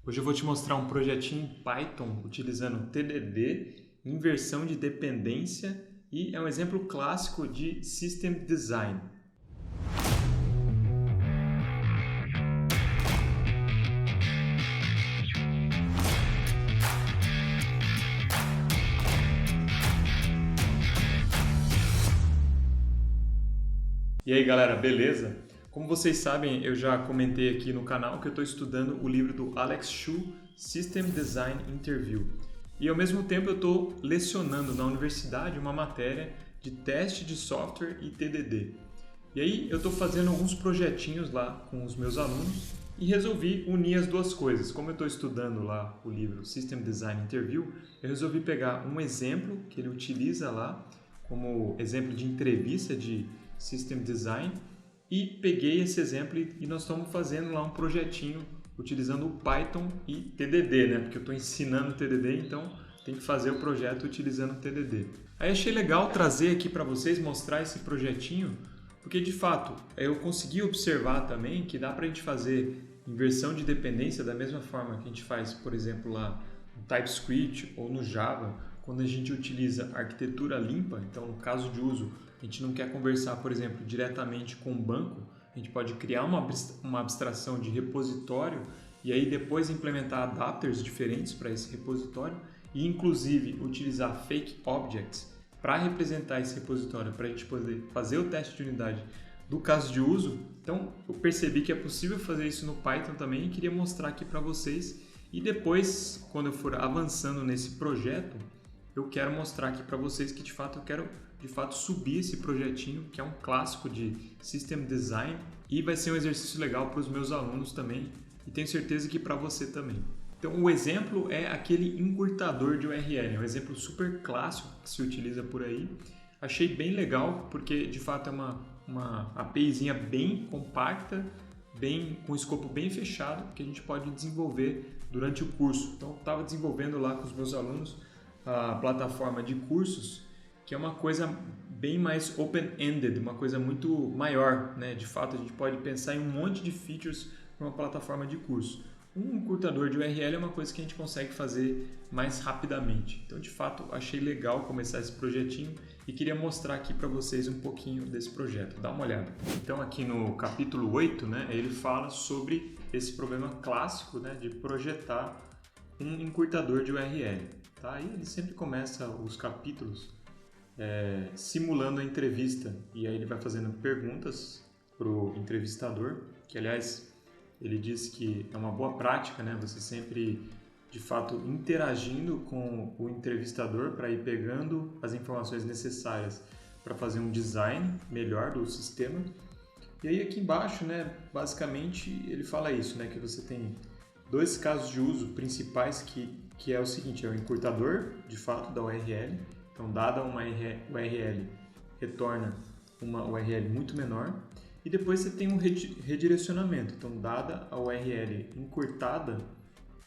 Hoje eu vou te mostrar um projetinho em Python utilizando TDD, inversão de dependência e é um exemplo clássico de System Design. E aí galera, beleza? Como vocês sabem, eu já comentei aqui no canal que eu estou estudando o livro do Alex Shu, System Design Interview. E ao mesmo tempo eu estou lecionando na universidade uma matéria de teste de software e TDD. E aí eu estou fazendo alguns projetinhos lá com os meus alunos e resolvi unir as duas coisas. Como eu estou estudando lá o livro System Design Interview, eu resolvi pegar um exemplo que ele utiliza lá como exemplo de entrevista de System Design e peguei esse exemplo e nós estamos fazendo lá um projetinho utilizando o Python e TDD, né? Porque eu estou ensinando TDD, então tem que fazer o projeto utilizando TDD. Aí achei legal trazer aqui para vocês, mostrar esse projetinho, porque de fato eu consegui observar também que dá para a gente fazer inversão de dependência da mesma forma que a gente faz, por exemplo, lá no TypeScript ou no Java, quando a gente utiliza arquitetura limpa. Então, no caso de uso, a gente não quer conversar, por exemplo, diretamente com o banco, a gente pode criar uma abstração de repositório e aí depois implementar adapters diferentes para esse repositório e inclusive utilizar fake objects para representar esse repositório, para a gente poder fazer o teste de unidade do caso de uso. Então eu percebi que é possível fazer isso no Python também e queria mostrar aqui para vocês. E depois, quando eu for avançando nesse projeto, eu quero mostrar aqui para vocês que de fato eu quero subir esse projetinho, que é um clássico de System Design, e vai ser um exercício legal para os meus alunos também, e tenho certeza que para você também. Então o exemplo é aquele encurtador de URL, é um exemplo super clássico que se utiliza por aí. Achei bem legal porque de fato é uma APIzinha bem compacta, com escopo bem fechado, que a gente pode desenvolver durante o curso. Então eu estava desenvolvendo lá com os meus alunos a plataforma de cursos, que é uma coisa bem mais open-ended, uma coisa muito maior, né? De fato, a gente pode pensar em um monte de features para uma plataforma de curso. Um encurtador de URL é uma coisa que a gente consegue fazer mais rapidamente. Então, de fato, achei legal começar esse projetinho e queria mostrar aqui para vocês um pouquinho desse projeto. Dá uma olhada. Então, aqui no capítulo 8, né, ele fala sobre esse problema clássico, né, de projetar um encurtador de URL. Tá? E ele sempre começa os capítulos simulando a entrevista, e aí ele vai fazendo perguntas para o entrevistador, que aliás ele diz que é uma boa prática, né? Você sempre de fato interagindo com o entrevistador para ir pegando as informações necessárias para fazer um design melhor do sistema. E aí aqui embaixo, né, basicamente ele fala isso, né, que você tem dois casos de uso principais que é o seguinte, é o encurtador de fato da URL. Então, dada uma URL, retorna uma URL muito menor. E depois você tem um redirecionamento. Então, dada a URL encurtada,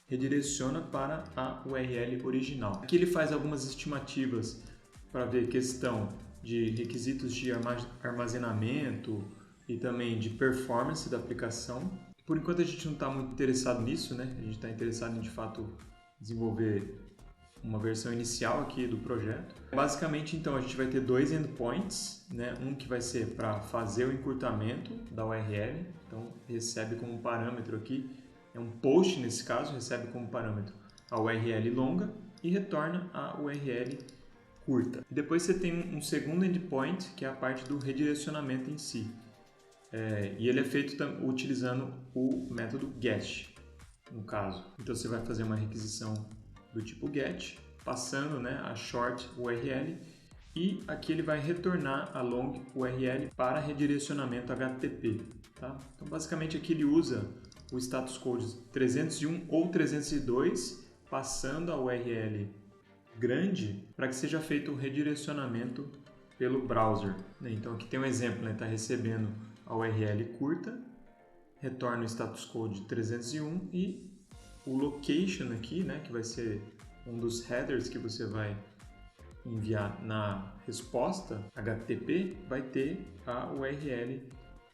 redireciona para a URL original. Aqui ele faz algumas estimativas para ver questão de requisitos de armazenamento e também de performance da aplicação. Por enquanto, a gente não está muito interessado nisso, né? A gente está interessado em, de fato, desenvolver uma versão inicial aqui do projeto. Basicamente, então, a gente vai ter dois endpoints, né? Um que vai ser para fazer o encurtamento da URL, então recebe como parâmetro aqui, é um post nesse caso, recebe como parâmetro a URL longa e retorna a URL curta. E depois você tem um segundo endpoint, que é a parte do redirecionamento em si. E ele é feito utilizando o método GET, no caso. Então você vai fazer uma requisição do tipo GET, passando, né, a short URL, e aqui ele vai retornar a long URL para redirecionamento HTTP. Tá? Então basicamente aqui ele usa o status code 301 ou 302, passando a URL grande para que seja feito o redirecionamento pelo browser. Então aqui tem um exemplo, né? Está recebendo a URL curta, retorna o status code 301 e o location aqui, né, que vai ser um dos headers que você vai enviar na resposta HTTP, vai ter a URL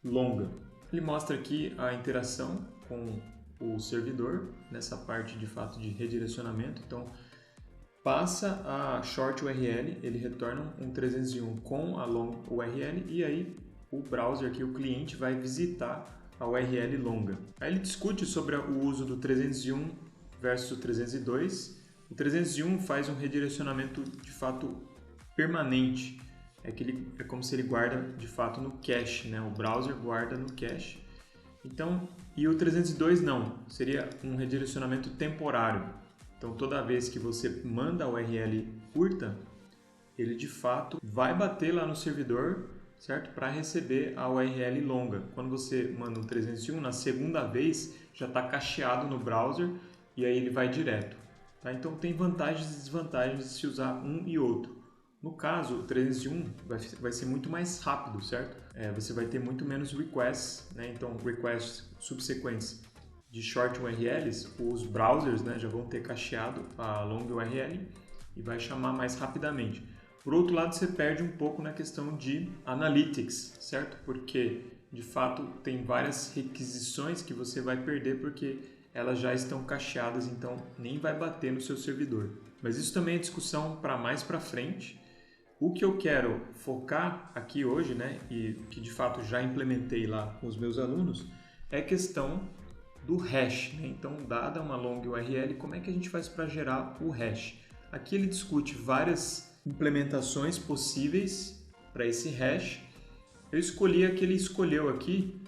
longa. Ele mostra aqui a interação com o servidor, nessa parte de fato de redirecionamento. Então, passa a short URL, ele retorna um 301 com a long URL e aí o browser aqui, o cliente, vai visitar a URL longa. Aí ele discute sobre o uso do 301 versus o 302. O 301 faz um redirecionamento de fato permanente. É como se ele guarda de fato no cache, né? O browser guarda no cache. Então, e o 302 não, seria um redirecionamento temporário. Então, toda vez que você manda a URL curta, ele de fato vai bater lá no servidor, certo? Para receber a URL longa. Quando você manda um 301, na segunda vez já está cacheado no browser e aí ele vai direto. Tá? Então, tem vantagens e desvantagens de se usar um e outro. No caso, o 301 vai ser muito mais rápido, certo? Você vai ter muito menos requests, né? Então, requests subsequentes de short URLs, os browsers, né, já vão ter cacheado a long URL e vai chamar mais rapidamente. Por outro lado, você perde um pouco na questão de analytics, certo? Porque, de fato, tem várias requisições que você vai perder porque elas já estão cacheadas, então nem vai bater no seu servidor. Mas isso também é discussão para mais para frente. O que eu quero focar aqui hoje, né, e que de fato já implementei lá com os meus alunos, é a questão do hash, né? Então, dada uma long URL, como é que a gente faz para gerar o hash? Aqui ele discute várias implementações possíveis para esse hash. Eu escolhi a que ele escolheu aqui.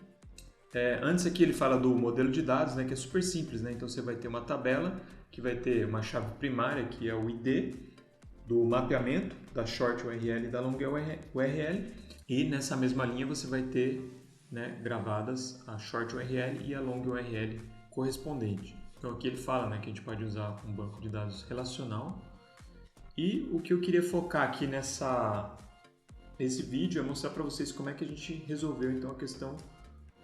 Antes aqui ele fala do modelo de dados, né, que é super simples, né? Então você vai ter uma tabela que vai ter uma chave primária, que é o ID do mapeamento da short URL e da long URL, e nessa mesma linha você vai ter, né, gravadas a short URL e a long URL correspondente. Então aqui ele fala, né, que a gente pode usar um banco de dados relacional. E o que eu queria focar aqui nesse vídeo é mostrar para vocês como é que a gente resolveu então a questão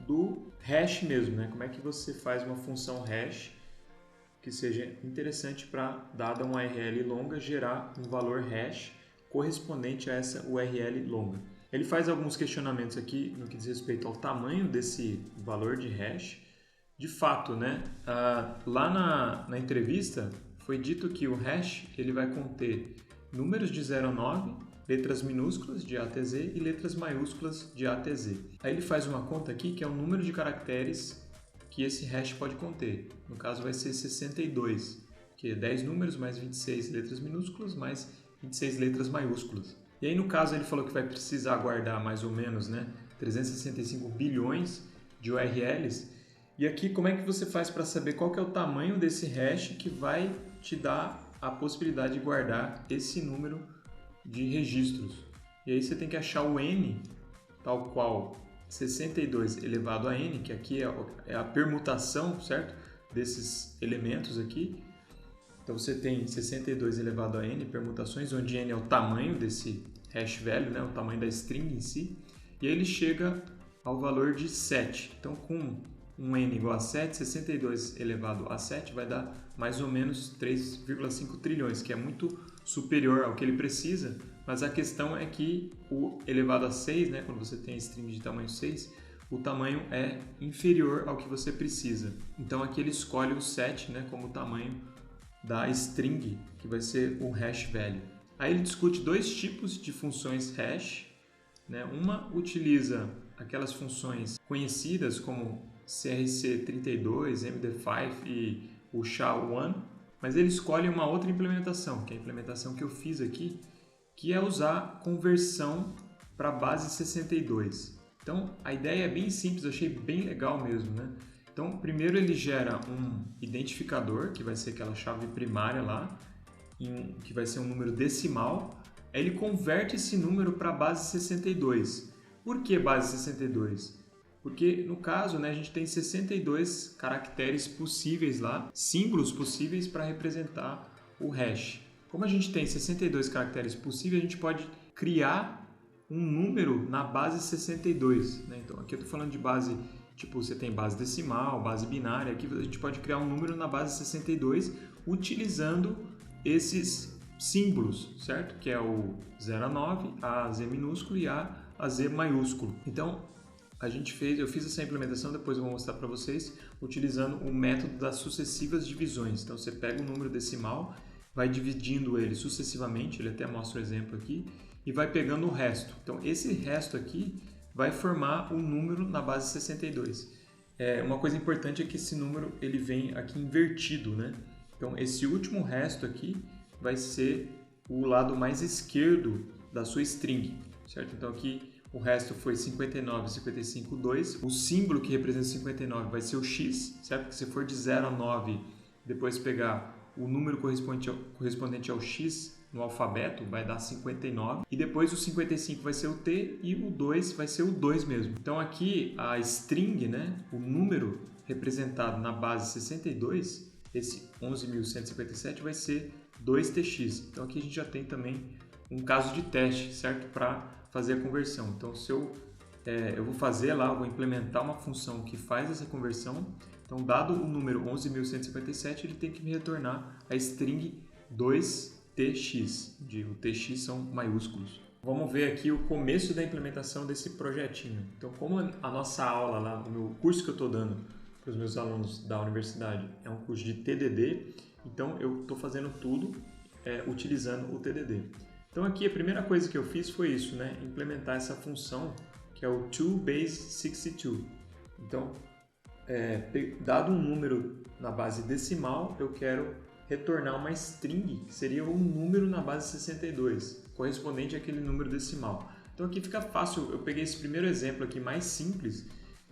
do hash mesmo, né? Como é que você faz uma função hash que seja interessante para, dada uma URL longa, gerar um valor hash correspondente a essa URL longa. Ele faz alguns questionamentos aqui no que diz respeito ao tamanho desse valor de hash. De fato, né, lá na entrevista foi dito que o hash ele vai conter números de 0 a 9, letras minúsculas de A até Z e letras maiúsculas de A até Z. Aí ele faz uma conta aqui que é o número de caracteres que esse hash pode conter. No caso vai ser 62, que é 10 números mais 26 letras minúsculas mais 26 letras maiúsculas. E aí no caso ele falou que vai precisar guardar mais ou menos, né, 365 bilhões de URLs. E aqui como é que você faz para saber qual que é o tamanho desse hash que vai te dar a possibilidade de guardar esse número de registros? E aí você tem que achar o n, tal qual 62 elevado a n, que aqui é a permutação, certo? Desses elementos aqui. Então você tem 62 elevado a n permutações, onde n é o tamanho desse hash value, né? O tamanho da string em si. E aí ele chega ao valor de 7. Então com um n igual a 7, 62 elevado a 7 vai dar mais ou menos 3,5 trilhões, que é muito superior ao que ele precisa, mas a questão é que o elevado a 6, né, quando você tem string de tamanho 6, o tamanho é inferior ao que você precisa. Então aqui ele escolhe o 7, né, como tamanho da string, que vai ser o hash value. Aí ele discute dois tipos de funções hash, né? Uma utiliza aquelas funções conhecidas como CRC32, MD5 e o SHA-1, mas ele escolhe uma outra implementação, que é a implementação que eu fiz aqui, que é usar conversão para base 62. Então, a ideia é bem simples, eu achei bem legal mesmo, né? Então, primeiro ele gera um identificador, que vai ser aquela chave primária lá, que vai ser um número decimal. Aí ele converte esse número para base 62. Por que base 62? Porque, no caso, né, a gente tem 62 caracteres possíveis lá, símbolos possíveis para representar o hash. Como a gente tem 62 caracteres possíveis, a gente pode criar um número na base 62. Né? Então, aqui eu estou falando de base, tipo, você tem base decimal, base binária. Aqui a gente pode criar um número na base 62 utilizando esses símbolos, certo? Que é o 0 a 9, a Z minúsculo e a Z maiúsculo. Então, eu fiz essa implementação, depois eu vou mostrar para vocês, utilizando o método das sucessivas divisões. Então você pega um número decimal, vai dividindo ele sucessivamente, ele até mostra o exemplo aqui, e vai pegando o resto. Então esse resto aqui vai formar um número na base 62. Uma coisa importante é que esse número ele vem aqui invertido, né? Então esse último resto aqui vai ser o lado mais esquerdo da sua string, certo? Então aqui o resto foi 59, 55, 2. O símbolo que representa 59 vai ser o x, certo? Porque se for de 0 a 9, depois pegar o número correspondente ao x no alfabeto, vai dar 59. E depois o 55 vai ser o t e o 2 vai ser o 2 mesmo. Então aqui a string, né? O número representado na base 62, esse 11.157 vai ser 2tx. Então aqui a gente já tem também um caso de teste, certo? Para fazer a conversão. Então, se eu vou fazer lá, eu vou implementar uma função que faz essa conversão. Então, dado o número 11.157, ele tem que me retornar a string 2tx, onde o tx são maiúsculos. Vamos ver aqui o começo da implementação desse projetinho. Então, como a nossa aula lá, o meu curso que eu estou dando para os meus alunos da universidade é um curso de TDD, então eu estou fazendo tudo utilizando o TDD. Então aqui a primeira coisa que eu fiz foi isso, né? Implementar essa função que é o toBase62. Então, dado um número na base decimal, eu quero retornar uma string, que seria um número na base 62, correspondente àquele número decimal. Então aqui fica fácil, eu peguei esse primeiro exemplo aqui mais simples,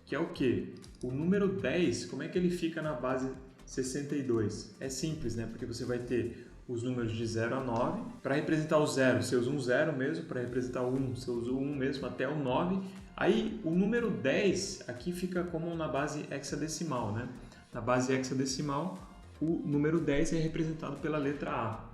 que é o quê? O número 10, como é que ele fica na base 62? É simples, né? Porque você vai ter os números de 0 a 9. Para representar o 0, você usa um 0 mesmo. Para representar o 1, você usa o 1 mesmo até o 9. Aí o número 10 aqui fica como na base hexadecimal, né? Na base hexadecimal, o número 10 é representado pela letra A.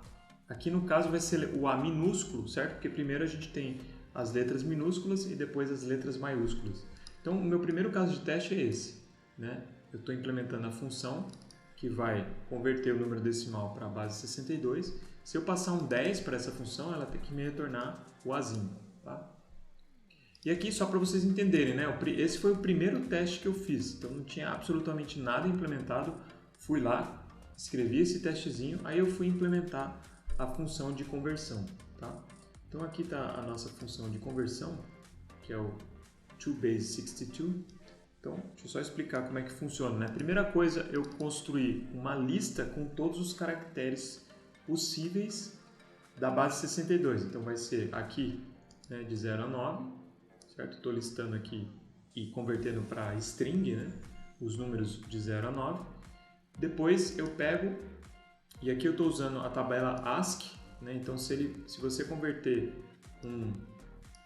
Aqui no caso vai ser o A minúsculo, certo? Porque primeiro a gente tem as letras minúsculas e depois as letras maiúsculas. Então o meu primeiro caso de teste é esse, né? Eu estou implementando a função que vai converter o número decimal para a base 62. Se eu passar um 10 para essa função, ela tem que me retornar o Azinho. Tá? E aqui, só para vocês entenderem, né? Esse foi o primeiro teste que eu fiz. Então, não tinha absolutamente nada implementado. Fui lá, escrevi esse testezinho, aí eu fui implementar a função de conversão. Tá? Então, aqui está a nossa função de conversão, que é o toBase62. Então, deixa eu só explicar como é que funciona, né? Primeira coisa, eu construí uma lista com todos os caracteres possíveis da base 62. Então, vai ser aqui, né, de 0 a 9, certo? Estou listando aqui e convertendo para string, né, os números de 0 a 9. Depois, eu pego, e aqui eu estou usando a tabela ASCII, né? Então, se você converter um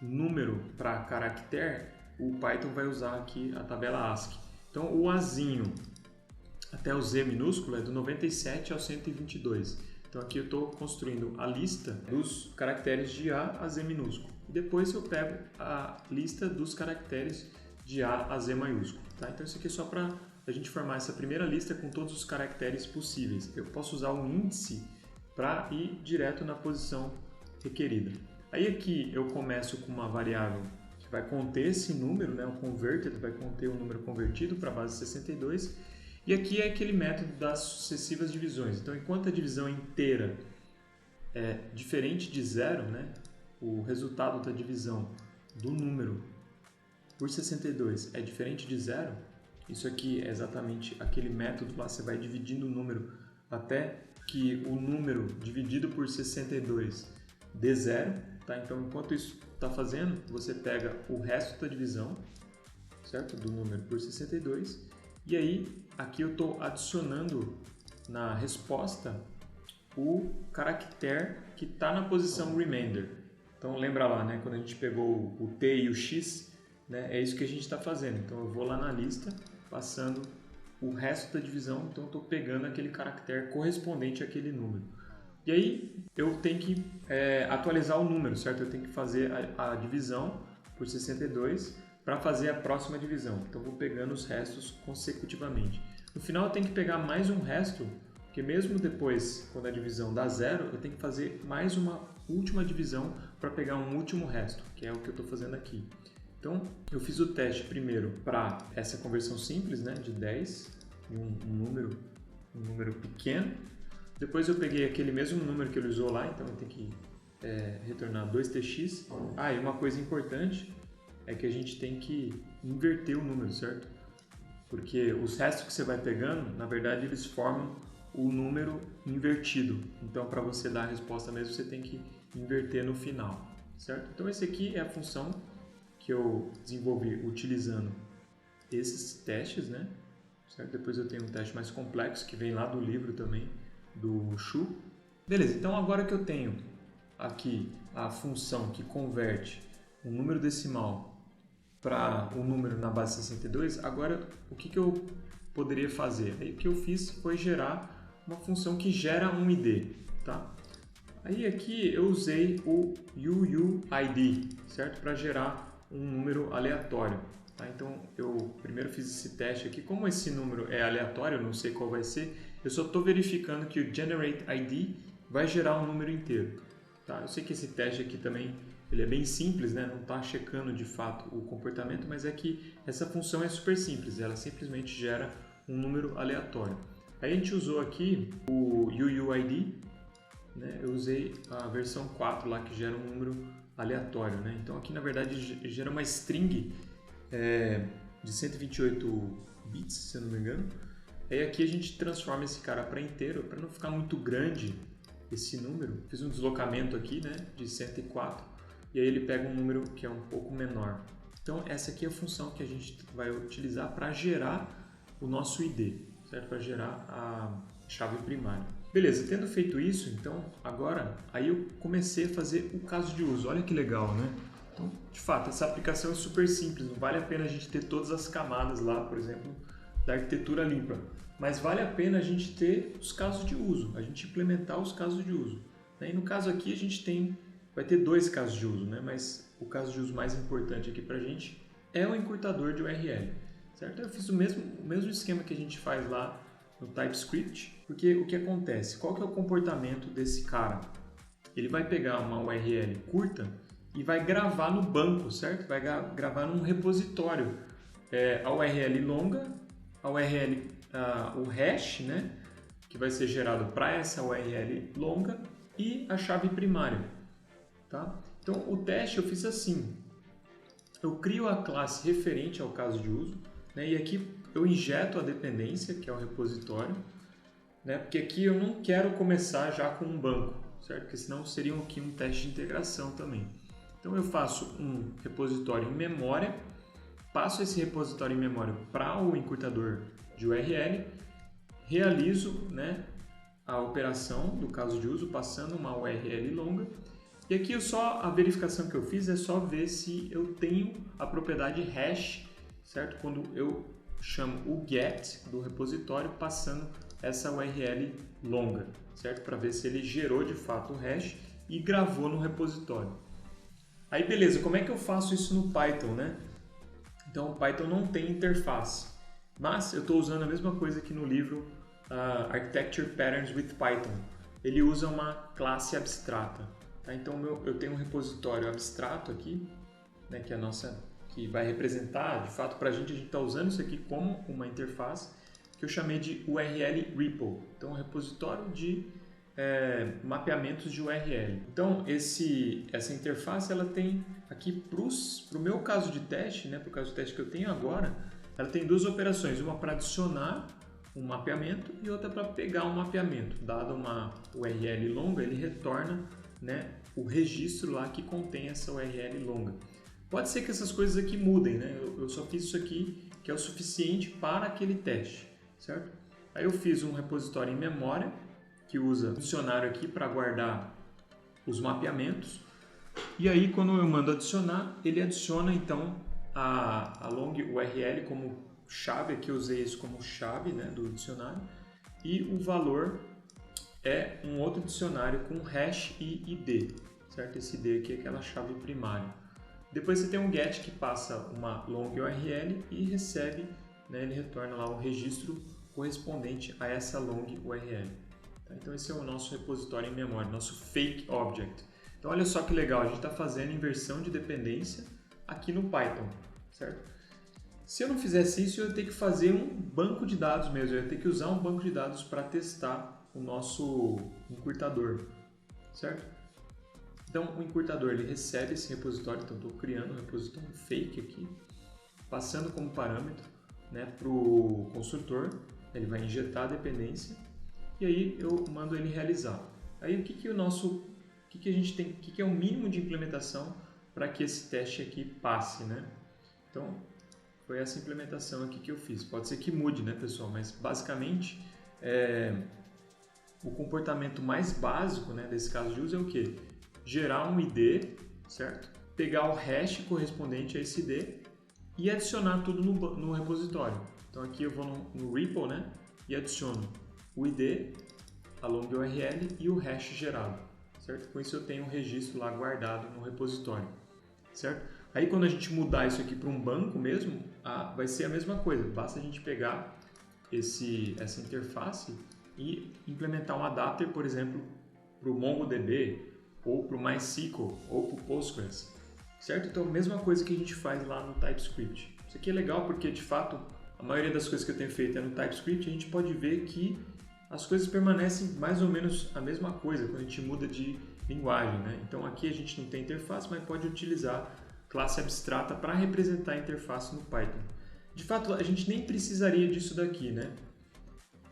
número para caractere, o Python vai usar aqui a tabela ASCII. Então, o Azinho até o Z minúsculo é do 97 ao 122. Então, aqui eu estou construindo a lista dos caracteres de A a Z minúsculo. E depois eu pego a lista dos caracteres de A a Z maiúsculo. Tá? Então, isso aqui é só para a gente formar essa primeira lista com todos os caracteres possíveis. Eu posso usar um índice para ir direto na posição requerida. Aí aqui eu começo com uma variável vai conter esse número, né? O converted vai conter o número convertido para a base 62. E aqui é aquele método das sucessivas divisões. Então, enquanto a divisão inteira é diferente de zero, né? O resultado da divisão do número por 62 é diferente de zero, isso aqui é exatamente aquele método lá, você vai dividindo o número até que o número dividido por 62 dê zero. Tá? Então, enquanto isso está fazendo, você pega o resto da divisão, certo? Do número por 62, e aí aqui eu estou adicionando na resposta o caractere que está na posição remainder. Então lembra lá, né? Quando a gente pegou o t e o x, né? É isso que a gente está fazendo. Então eu vou lá na lista, passando o resto da divisão, então eu estou pegando aquele caractere correspondente àquele número. E aí eu tenho que atualizar o número, certo? Eu tenho que fazer a divisão por 62 para fazer a próxima divisão. Então eu vou pegando os restos consecutivamente. No final eu tenho que pegar mais um resto, porque mesmo depois, quando a divisão dá zero, eu tenho que fazer mais uma última divisão para pegar um último resto, que é o que eu estou fazendo aqui. Então, eu fiz o teste primeiro para essa conversão simples, né, de 10, um número pequeno. Depois eu peguei aquele mesmo número que ele usou lá, então eu tenho que retornar 2tx. E uma coisa importante é que a gente tem que inverter o número, certo? Porque os restos que você vai pegando, na verdade, eles formam o número invertido. Então, para você dar a resposta mesmo, você tem que inverter no final, certo? Então, esse aqui é a função que eu desenvolvi utilizando esses testes, né? Certo? Depois eu tenho um teste mais complexo que vem lá do livro também, do Xu. Beleza, então agora que eu tenho aqui a função que converte um número decimal para um número na base 62, agora o que eu poderia fazer? Aí o que eu fiz foi gerar uma função que gera um ID, tá? Aí aqui eu usei o UUID, certo? Para gerar um número aleatório, tá? Então eu primeiro fiz esse teste aqui. Como esse número é aleatório, eu não sei qual vai ser, eu só estou verificando que o GenerateID vai gerar um número inteiro, tá? Eu sei que esse teste aqui também ele é bem simples, né? Não está checando de fato o comportamento, mas é que essa função é super simples, ela simplesmente gera um número aleatório. Aí a gente usou aqui o UUID, né? Eu usei a versão 4 lá que gera um número aleatório, né? Então aqui na verdade gera uma string de 128 bits, se eu não me engano. Aí aqui a gente transforma esse cara para inteiro, para não ficar muito grande esse número. Fiz um deslocamento aqui, né, de 104, e aí ele pega um número que é um pouco menor. Então essa aqui é a função que a gente vai utilizar para gerar o nosso ID, certo? Para gerar a chave primária. Beleza, tendo feito isso, então agora aí eu comecei a fazer o caso de uso. Olha que legal, né? Então, de fato, essa aplicação é super simples, não vale a pena a gente ter todas as camadas lá, por exemplo, da arquitetura limpa, mas vale a pena a gente ter os casos de uso, a gente implementar os casos de uso. E no caso aqui a gente vai ter 2 casos de uso, né? Mas o caso de uso mais importante aqui para a gente é o encurtador de URL, certo? Eu fiz o mesmo esquema que a gente faz lá no TypeScript, porque o que acontece? Qual que é o comportamento desse cara? Ele vai pegar uma URL curta e vai gravar no banco, certo? Vai gravar num repositório a URL longa, a URL, o hash, né? Que vai ser gerado para essa URL longa e a chave primária, tá? Então o teste eu fiz assim, eu crio a classe referente ao caso de uso, né? E aqui eu injeto a dependência, que é o repositório, né? Porque aqui eu não quero começar já com um banco, certo? Porque senão seria aqui um teste de integração também. Então eu faço um repositório em memória, passo esse repositório em memória para o encurtador de URL, realizo, né, a operação do caso de uso passando uma URL longa. E aqui a verificação que eu fiz é só ver se eu tenho a propriedade hash, certo? Quando eu chamo o get do repositório passando essa URL longa, certo? Para ver se ele gerou de fato o hash e gravou no repositório. Aí beleza, como é que eu faço isso no Python, né? Então o Python não tem interface, mas eu estou usando a mesma coisa aqui no livro Architecture Patterns with Python. Ele usa uma classe abstrata, tá? Então eu tenho um repositório abstrato aqui, né, que é a nossa, que vai representar, de fato, para a gente está usando isso aqui como uma interface, que eu chamei de URL Repo. Então, um repositório de mapeamentos de URL. Então, essa interface, ela tem aqui para o meu caso de teste, né, para o caso de teste que eu tenho agora, ela tem 2 operações, uma para adicionar um mapeamento e outra para pegar um mapeamento. Dado uma URL longa, ele retorna, né, o registro lá que contém essa URL longa. Pode ser que essas coisas aqui mudem, né? Eu só fiz isso aqui que é o suficiente para aquele teste, certo? Aí eu fiz um repositório em memória que usa um dicionário aqui para guardar os mapeamentos. E aí quando eu mando adicionar, ele adiciona então a long URL como chave, aqui eu usei isso como chave, né, do dicionário, e o valor é um outro dicionário com hash e ID, certo? Esse ID aqui é aquela chave primária. Depois você tem um get que passa uma long URL e recebe, né, ele retorna lá o registro correspondente a essa long URL. Tá? Então esse é o nosso repositório em memória, nosso fake object. Então olha só que legal, a gente está fazendo inversão de dependência aqui no Python, certo? Se eu não fizesse isso, eu ia ter que fazer um banco de dados mesmo, eu ia ter que usar um banco de dados para testar o nosso encurtador, certo? Então, o encurtador ele recebe esse repositório, então estou criando um repositório fake aqui, passando como parâmetro, né, para o construtor, ele vai injetar a dependência e aí eu mando ele realizar. Aí o que a gente tem, o que é o mínimo de implementação para que esse teste aqui passe, né? Então, foi essa implementação aqui que eu fiz. Pode ser que mude, né, pessoal? Mas basicamente o comportamento mais básico, né, desse caso de uso é o quê? Gerar um ID, certo? Pegar o hash correspondente a esse ID e adicionar tudo no repositório. Então aqui eu vou no REPL, né, e adiciono o ID, a long URL e o hash gerado, certo? Com isso eu tenho um registro lá guardado no repositório, certo? Aí quando a gente mudar isso aqui para um banco mesmo, vai ser a mesma coisa. Basta a gente pegar essa interface e implementar um adapter, por exemplo, para o MongoDB, ou para o MySQL, ou para o Postgres, certo? Então, a mesma coisa que a gente faz lá no TypeScript. Isso aqui é legal porque, de fato, a maioria das coisas que eu tenho feito é no TypeScript, a gente pode ver que as coisas permanecem mais ou menos a mesma coisa quando a gente muda de linguagem, né? Então, aqui a gente não tem interface, mas pode utilizar classe abstrata para representar a interface no Python. De fato, a gente nem precisaria disso daqui, né?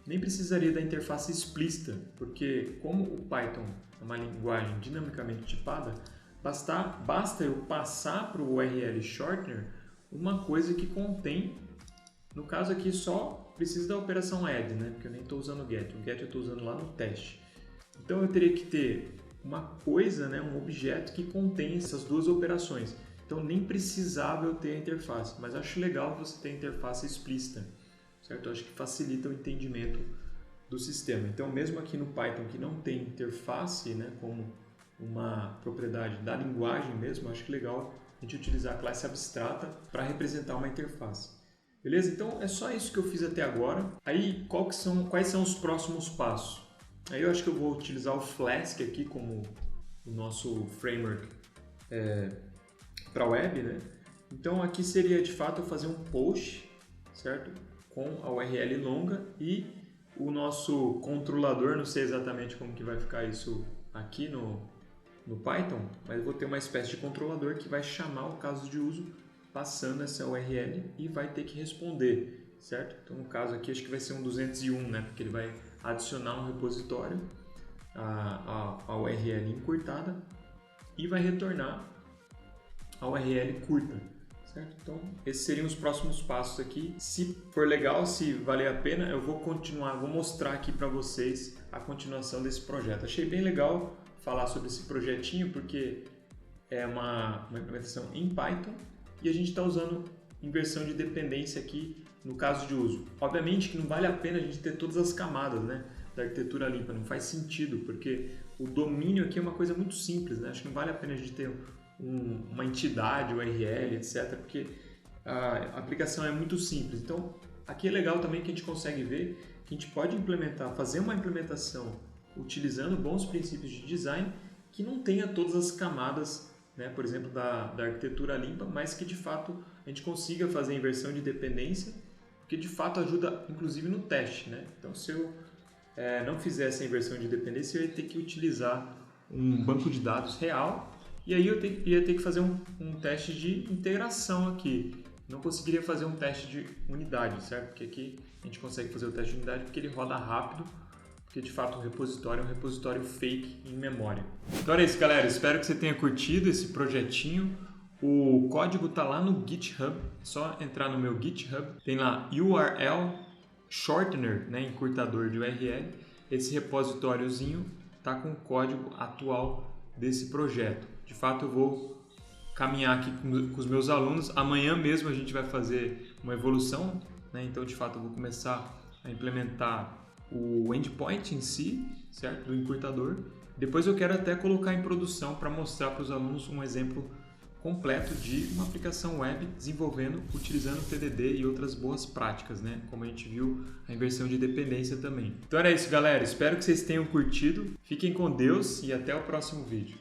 Nem precisaria da interface explícita, porque como o Python é uma linguagem dinamicamente tipada, basta eu passar para o URL shortener uma coisa que contém, no caso aqui só precisa da operação add, né? Porque eu nem estou usando o get, eu estou usando lá no teste. Então eu teria que ter uma coisa, né, um objeto que contém essas duas operações. Então nem precisava eu ter a interface, mas acho legal você ter a interface explícita, certo? Eu acho que facilita o entendimento do sistema. Então mesmo aqui no Python que não tem interface, né, como uma propriedade da linguagem mesmo, acho que legal a gente utilizar a classe abstrata para representar uma interface. Beleza? Então é só isso que eu fiz até agora. Aí quais são os próximos passos? Aí eu acho que eu vou utilizar o Flask aqui como o nosso framework para web, né? Então aqui seria de fato eu fazer um post, certo? Com a URL longa e o nosso controlador, não sei exatamente como que vai ficar isso aqui no Python, mas eu vou ter uma espécie de controlador que vai chamar o caso de uso passando essa URL e vai ter que responder, certo? Então no caso aqui acho que vai ser um 201, né? Porque ele vai adicionar um repositório, a URL encurtada e vai retornar a URL curta, certo? Então esses seriam os próximos passos aqui. Se for legal, se valer a pena, eu vou mostrar aqui para vocês a continuação desse projeto. Achei bem legal falar sobre esse projetinho porque é uma implementação em Python e a gente está usando inversão de dependência aqui no caso de uso. Obviamente que não vale a pena a gente ter todas as camadas, né, da arquitetura limpa, não faz sentido, porque o domínio aqui é uma coisa muito simples, né? Acho que não vale a pena a gente ter uma entidade, URL, etc, porque a aplicação é muito simples. Então aqui é legal também que a gente consegue ver que a gente pode fazer uma implementação utilizando bons princípios de design que não tenha todas as camadas, né, por exemplo, da arquitetura limpa, mas que de fato a gente consiga fazer a inversão de dependência, porque de fato ajuda inclusive no teste, né? Então se eu não fizesse a inversão de dependência, eu ia ter que utilizar um banco de dados real e aí eu ia ter que fazer um teste de integração aqui. Não conseguiria fazer um teste de unidade, certo? Porque aqui a gente consegue fazer o teste de unidade porque ele roda rápido, porque de fato o repositório é um repositório fake em memória. Então é isso, galera. Espero que você tenha curtido esse projetinho. O código está lá no GitHub. É só entrar no meu GitHub. Tem lá URL shortener, né, encurtador de URL. Esse repositóriozinho está com o código atual desse projeto. De fato, eu vou caminhar aqui com os meus alunos. Amanhã mesmo a gente vai fazer uma evolução, né? Então, de fato, eu vou começar a implementar o endpoint em si, certo? Do encurtador. Depois eu quero até colocar em produção para mostrar para os alunos um exemplo completo de uma aplicação web utilizando TDD e outras boas práticas, né? Como a gente viu, a inversão de dependência também. Então era isso, galera. Espero que vocês tenham curtido. Fiquem com Deus e até o próximo vídeo.